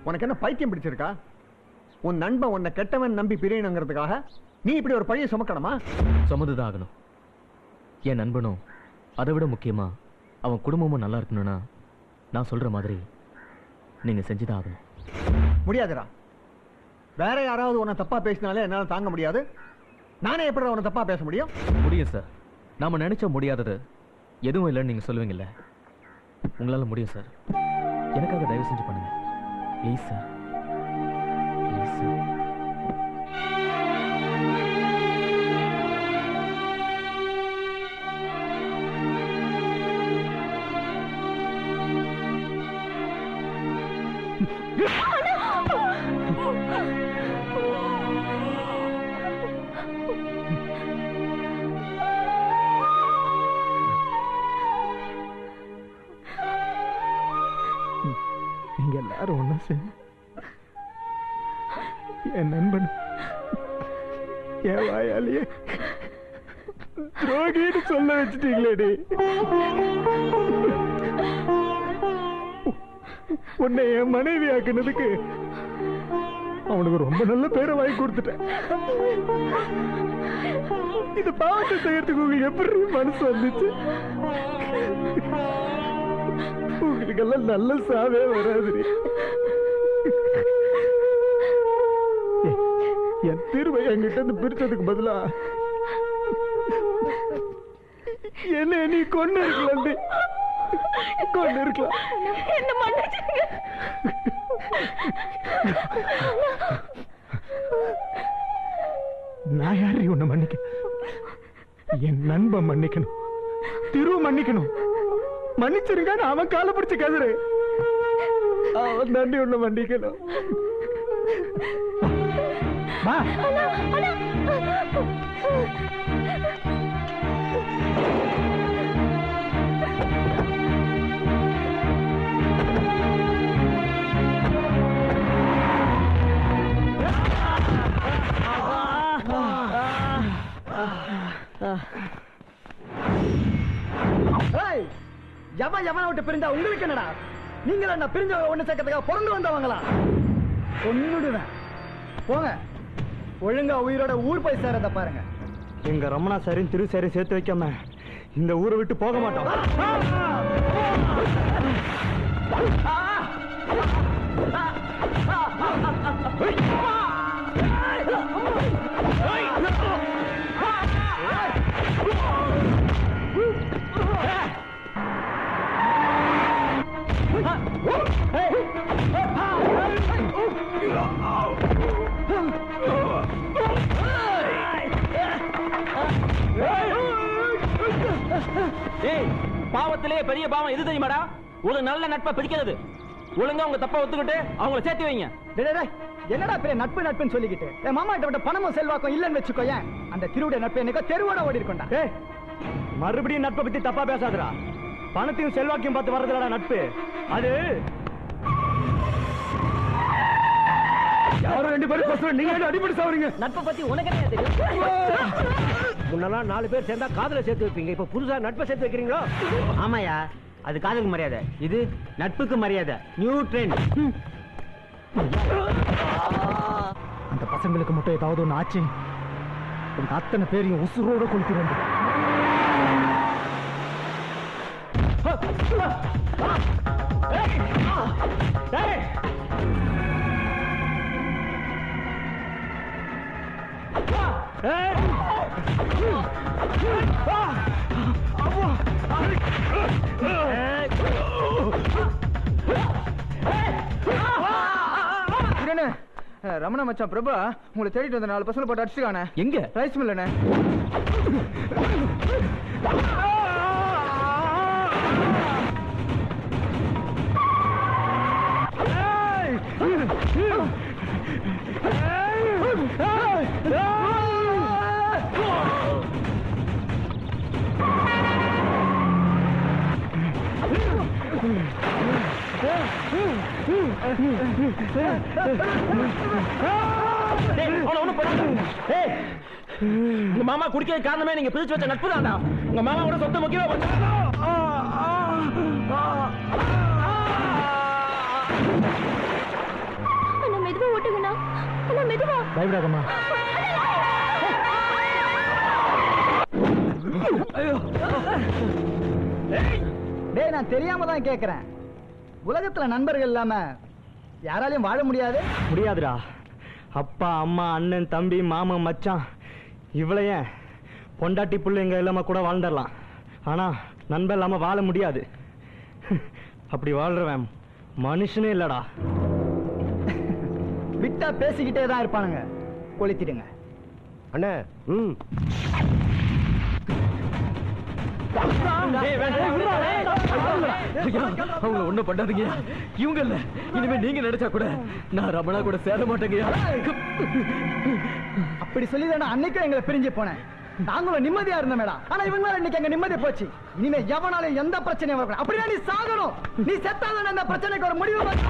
உனக்கு என்ன பைத்தியம் பிடிச்சிருக்கா? உன் நண்பன் உன்னை கெட்டவன் நம்பி பிரியணுங்கிறதுக்காக நீ இப்படி ஒரு பழியை சுமக்கணுமா? சுமந்துதான் ஆகணும். என் நண்பனும் அதை விட முக்கியமா அவன் குடும்பமும் நல்லா இருக்கணும்னா நான் சொல்ற மாதிரி நீங்க செஞ்சுதான் ஆகணும். முடியாதுடா. வேற யாராவது உன்னை தப்பா பேசினாலே என்னால தாங்க முடியாது. நானே எப்படி உன்னை தப்பா பேச முடியும்? முடியும் சார். நாம நினைச்ச முடியாதது எதுவும் இல்லைன்னு நீங்க சொல்லுவீங்கல்ல, உங்களால முடியும் சார். எனக்காக தயவு செஞ்சு பண்ணுங்க ப்ளீஸ் சார். Please sir. நீங்க எல்லாரும் ஒன்னா சேர்ந்து என் நண்பன் என் வாயாலேயே துரோகின்னு சொல்ல வச்சுட்டீங்களேடி. உன்னை என் மனைவி ஆக்குனதுக்கு அவனுக்கு ரொம்ப நல்ல பேரை வாங்கி கொடுத்துட்டேன். இது பாவத்தை செய்யறதுக்கு உங்களுக்கு எப்படி மனசு வந்துச்சு? உங்களுக்கெல்லாம் நல்ல சாவே வராது. என் தீர்வை என்கிட்ட இருந்து பிரிச்சதுக்கு பதிலா என்ன நீ கொண்டு இருக்கலாம், கொண்டு இருக்கலாம். நான் யாரு உன்னை மன்னிக்க? என் நண்பன் மன்னிக்கணும், திரு மன்னிக்கணும். மன்னிச்சிருங்க, அவன் காலை பிடிச்ச கதிரு. அவன் நன்றி உன்னை மன்னிக்கணும். எவனை விட்டு பிரிஞ்சா உங்களுக்கு என்னடா? நீங்கள என்ன பிரிஞ்ச ஒண்ணு சேர்க்கறதுக்காக பிறந்து வந்தவங்களா? ஒண்ணுடுவேன். போங்க, ஒழுங்கா உயிரோட ஊர் போய் சேரத பாருங்க. எங்க ரமணா சாரின் திரு சாரி சேர்த்து வைக்காம இந்த ஊரை விட்டு போக மாட்டோம். பாவத்திலே பெரிய பாவம் எது தெரியுமாடா? ஒரு நல்ல நட்பை பிடிக்கிறது. ஒழுங்கா உங்க தப்ப ஒத்துக்கிட்டு அவங்களை சேர்த்து வைங்க. என்னடா பெரிய நட்பு நட்புன்னு சொல்லிக்கிட்டு என் மாமா கிட்ட விட்ட பணமும் செல்வாக்கும் இல்லன்னு வச்சுக்கோ. ஏன் அந்த திருவுடைய நட்பு எனக்கு தெருவோட ஓடி இருக்கா? மறுபடியும் நட்பை பத்தி தப்பா பேசாதடா. பணத்தையும் செல்வாக்கையும் பார்த்து வர்றதுலடா நட்பு. அது யாரும் ரெண்டு பேரும் நீங்க அடிப்படை சாவறீங்க. நட்பை பத்தி உனக்கு என்ன தெரியும்? முன்னெல்லாம் 4 பேர் சேர்ந்தா காதல சேர்த்து வைப்பீங்க, இப்ப புதுசா நட்பை சேர்த்து வைக்கிறீங்களோ? ஆமாயா, அது காதலுக்கு மரியாதை, இது நட்புக்கு மரியாதை. New trend. அந்த பசங்களுக்கு மட்டும் ஏதாவது ஒண்ணு ஆச்சு, உங்க அத்தனை பேரையும் உசுரோட கொளுத்திடுவாங்க. ரமணா மச்சான் பிரபா உங்களை தேடிட்டு வந்த 4 பசங்களை போட்டு அடிச்சுக்கானே. எங்க? ரைஸ் மில்லண்ணே. உங்க மாமா குடிக்க காரணமே நீங்க பிரிச்சு வச்ச நட்பு தான்டா. உங்க மாமா கூட சொத்து முக்கியம். கைவிடாதம்மா. டேய், நான் தெரியாம தான் கேக்குறேன். உலகத்துல நண்பர்கள் இல்லாம யாராலையும் வாழ முடியாது. முடியாதுடா. அப்பா அம்மா அண்ணன் தம்பி மாமன் மச்சான் இவ்வளைய பொண்டாட்டி பிள்ளைங்க இல்லாம கூட வாழ்ந்துடலாம். ஆனா நண்பன் இல்லாம வாழ முடியாது. அப்படி வாழ்றவன் மனுஷனே இல்லடா. விட்டா பேசிக்கிட்டே தான் இருப்பானுங்க. கொளுத்திடுங்க அண்ணே. அவங்கள ஒண்ணும் பண்ணாதீங்க. இவங்க இல்ல, இனிமே நீங்க நினைச்சா கூட நான் ரமணா கூட சேர மாட்டேங்க. அப்படி சொல்லிதானே அன்னைக்கும் எங்களை பிரிஞ்சு போனேன். நாங்களும் நிம்மதியா இருந்தோம் மேடம். ஆனா இவங்களால இன்னைக்கு எங்க நிம்மதி போச்சு. இனிமே எவனாலும் எந்த பிரச்சனையும் வரக்கூடாது. அப்படின்னா நீ சாகணும். நீ செத்தாதான் அந்த பிரச்சனைக்கு ஒரு முடிவு வரும்.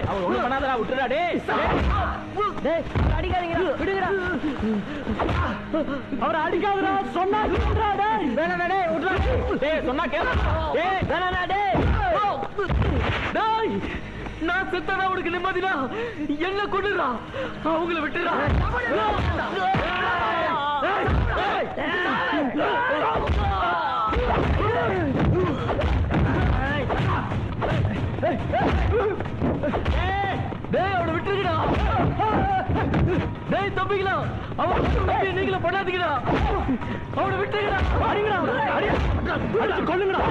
அவர் ஒண்ணும் பண்ணாதடா, விட்டுடா. அவரை அடிக்காதடா சொன்னா சொன்னா நான் செத்தானா உனக்கு நிம்மதினா? என்ன கொண்டுடா, அவங்கள விட்டுடா. டேய், அவனை விட்டுருக்கடா. டேய் தம்பிங்களா, அவன் நீங்கள பண்ணாதீங்கடா. அவனை விட்டுருக்கடா. அடிங்கடா, அடிச்சு கொல்லுங்கடா.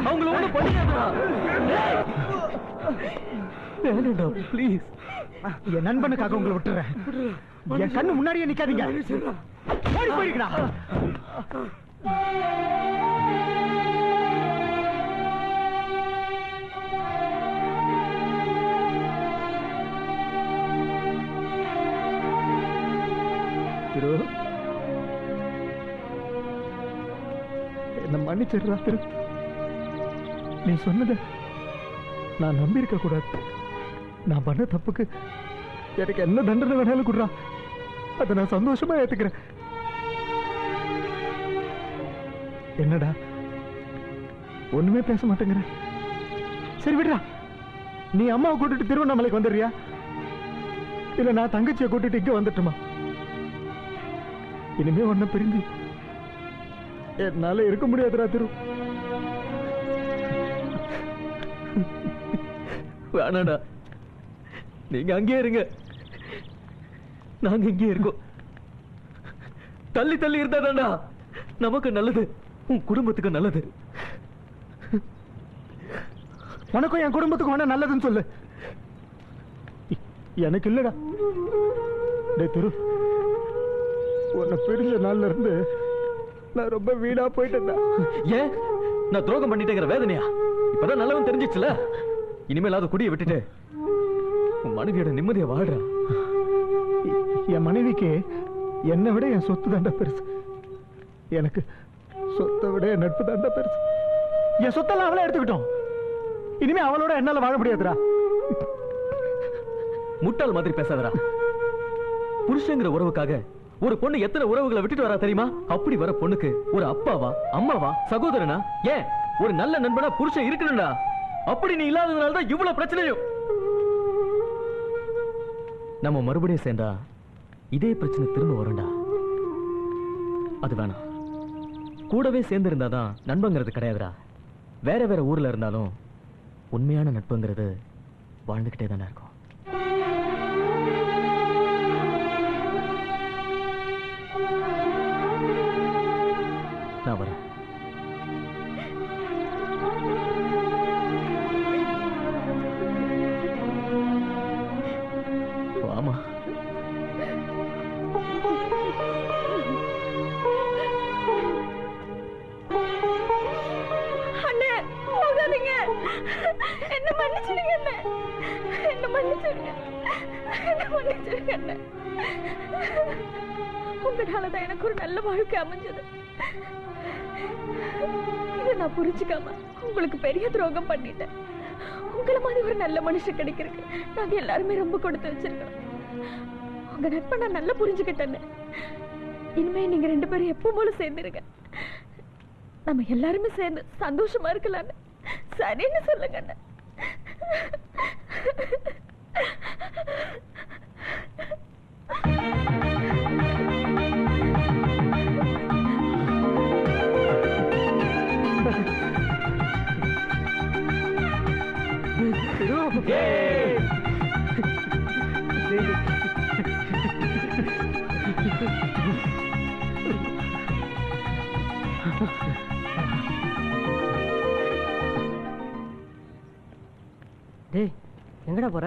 அவங்கள ஒண்ணு பண்ணிடாதடா. ப்ளீஸ், என் நண்பனுக்காக உங்களை விட்டுறேன். என் கண்ணு முன்னாடியே நிக்காதீங்க. ஓடி போயிருக்கா. என்ன மன்னிச்சிடுறா திரு. நீ சொன்னத நான் நம்பி இருக்க கூடாது. நான் பண்ண தப்புக்கு எனக்கு என்ன தண்டனை வேணாலும் கொடுறா. அதை நான் சந்தோஷமா ஏத்துக்கிறேன். என்னடா ஒண்ணுமே பேச மாட்டேங்கிற? சரி விடுறா. நீ அம்மாவை கூட்டிட்டு திருவண்ணாமலைக்கு வந்துடுறியா, இல்ல நான் தங்கச்சியை கூட்டிட்டு இங்க வந்துட்டுமா? இனிமே ஒன்ன பிரிஞ்சு என்னால இருக்க முடியாதுடா திரு. வேணாடா, நீங்க அங்கேயே இருங்க, நாங்க இங்கே இருக்கோம். தள்ளி தள்ளி இருந்தாதாண்டா நமக்கு நல்லது, உன் குடும்பத்துக்கு நல்லது. உனக்கும் என் குடும்பத்துக்கும் வேணா நல்லதுன்னு சொல்லு. எனக்கு இல்லடா. டேய் திரு, உன்னை பிரிஞ்ச நாள்ல இருந்து நான் ரொம்ப வீணா போயிட்டேன்டா. ஏன் நான் துரோகம் பண்ணிட்டேங்கிற வேதனையா? இப்பதான் நல்லவன் தெரிஞ்சிச்சுல. இனிமேல் அதை குடியை விட்டுட்டு உன் மனைவியோட நிம்மதியை வாழ்ற. என் மனைவிக்கு என்னை விட என் சொத்து தாண்டா பெருசு. எனக்கு சொத்தை விட என் நட்பு தாண்டா பெருசு. என் சொத்தெல்லாம் அவளே எடுத்துக்கிட்டோம். இனிமே அவளோட என்னால வாழ முடியாதுடா. முட்டாள் மாதிரி பேசாதடா. புருஷங்கிற உறவுக்காக ஒரு பொண்ணு எத்தனை உறவுகளை விட்டுட்டு வரா தெரியுமா? அப்படி வர பொண்ணுக்கு ஒரு அப்பாவா, அம்மாவா, சகோதரனா, ஏன் ஒரு நல்ல நண்பனா புருஷன் இருக்கணும்டா. அப்படி நீ இல்லாததுனால தான் இவ்வளவு பிரச்சனையும். நம்ம மறுபடியும் சேர்ந்தா இதே பிரச்சனை திரும்ப வரும்டா. அது வேணாம். கூடவே சேர்ந்து இருந்தாதான் நண்பங்கிறது கிடையாதுடா. வேற வேற ஊர்ல இருந்தாலும் உண்மையான நட்புங்கிறது வாழ்ந்துகிட்டே தானே இருக்கும். நான் வரேன். வாமா. அண்ணே போகாதீங்க. மன்னிச்சிடுங்க அண்ணே. என்ன மன்னிச்சிடுங்க. என்ன மன்னிச்சிடுங்க அண்ணே. உங்களாலதான் எனக்கு ஒரு நல்ல வாழ்க்கை அமைஞ்சது. இதை நான் புரிஞ்சுக்காம உங்களுக்கு பெரிய துரோகம் பண்ணிட்டேன். உங்களை மாதிரி ஒரு நல்ல மனுஷன் கிடைக்கிறதுக்கு நாங்க எல்லாருமே ரொம்ப கொடுத்து வச்சிருக்கோம். உங்க நட்பை நான் நல்லா புரிஞ்சுக்கிட்டேன்னு. இனிமே நீங்க 2 பேரும் எப்பவும் போல சேர்ந்துருங்க. நம்ம எல்லாருமே சேர்ந்து சந்தோஷமா இருக்கலான்னு சரின்னு சொல்லுங்க அண்ணே. டேய் எங்கடா போற?